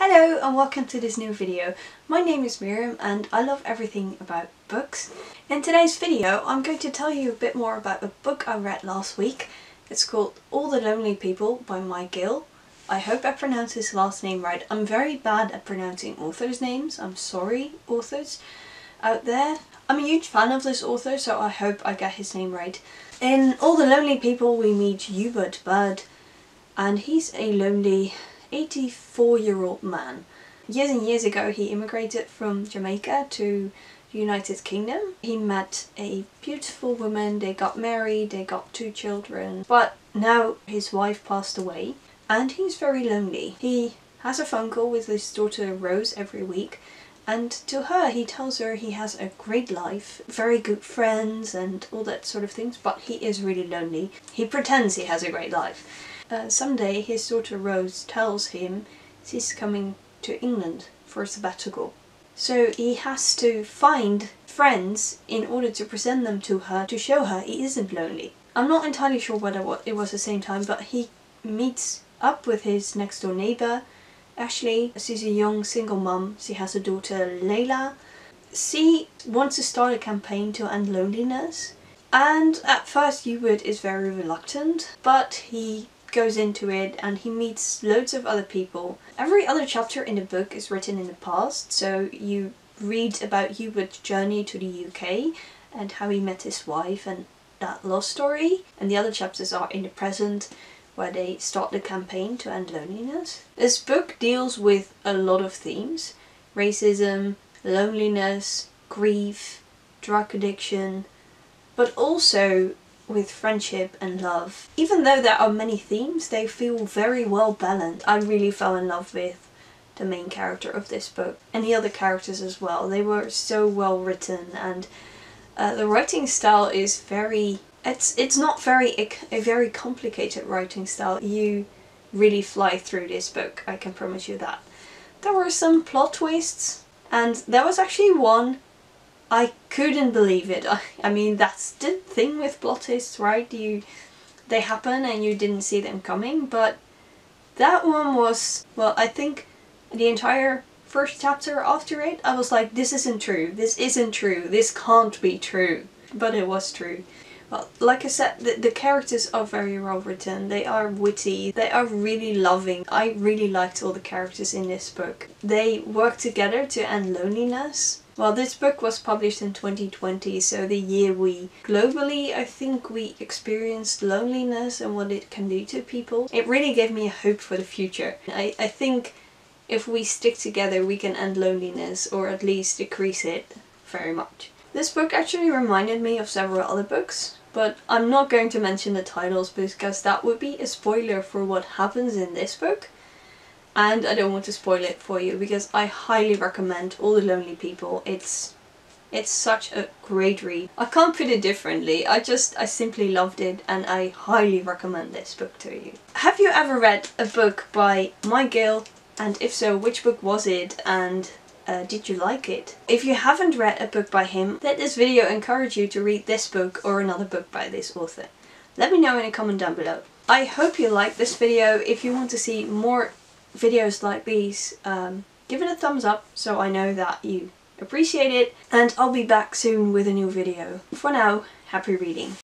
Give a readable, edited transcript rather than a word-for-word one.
Hello and welcome to this new video. My name is Miriam and I love everything about books. In today's video I'm going to tell you a bit more about a book I read last week. It's called All the Lonely People by Mike Gill. I hope I pronounced his last name right. I'm very bad at pronouncing authors' names. I'm sorry, authors out there. I'm a huge fan of this author, so I hope I get his name right. In All the Lonely People we meet Hubert Budd, and he's a lonely 84-year-old man. Years and years ago he immigrated from Jamaica to the United Kingdom. He met a beautiful woman, they got married, they got 2 children, but now his wife passed away and he's very lonely. He has a phone call with his daughter Rose every week, and to her he tells her he has a great life, very good friends and all that sort of things, but he is really lonely. He pretends he has a great life. Someday his daughter Rose tells him she's coming to England for a sabbatical. So he has to find friends in order to present them to her to show her he isn't lonely. I'm not entirely sure whether it was the same time, but he meets up with his next door neighbour, Ashley. She's a young single mum. She has a daughter, Layla. She wants to start a campaign to end loneliness, and at first Hubert is very reluctant, but he goes into it and he meets loads of other people. Every other chapter in the book is written in the past, so you read about Hubert's journey to the UK and how he met his wife and that love story, and the other chapters are in the present where they start the campaign to end loneliness. This book deals with a lot of themes: racism, loneliness, grief, drug addiction, but also with friendship and love. Even though there are many themes, they feel very well balanced. I really fell in love with the main character of this book and the other characters as well. They were so well written, and the writing style is it's not a very complicated writing style. You really fly through this book, I can promise you that. There were some plot twists, and there was actually one I couldn't believe it. I mean, that's the thing with plot twists, right? They happen and you didn't see them coming, but that one was, well, I think the entire first chapter after it, I was like, this isn't true, this isn't true, this can't be true. But it was true. Well, like I said, the characters are very well written, they are witty, they are really loving. I really liked all the characters in this book. They work together to end loneliness. Well, this book was published in 2020, so the year globally, I think we experienced loneliness and what it can do to people. It really gave me a hope for the future. I think if we stick together we can end loneliness, or at least decrease it very much. This book actually reminded me of several other books, but I'm not going to mention the titles because that would be a spoiler for what happens in this book. And I don't want to spoil it for you because I highly recommend All the Lonely People. It's such a great read. I can't put it differently. I simply loved it and I highly recommend this book to you. Have you ever read a book by Mike Gill? And if so, which book was it? And did you like it? If you haven't read a book by him, let this video encourage you to read this book or another book by this author. Let me know in a comment down below. I hope you liked this video. If you want to see more videos like these, give it a thumbs up so I know that you appreciate it, and I'll be back soon with a new video. For now, happy reading.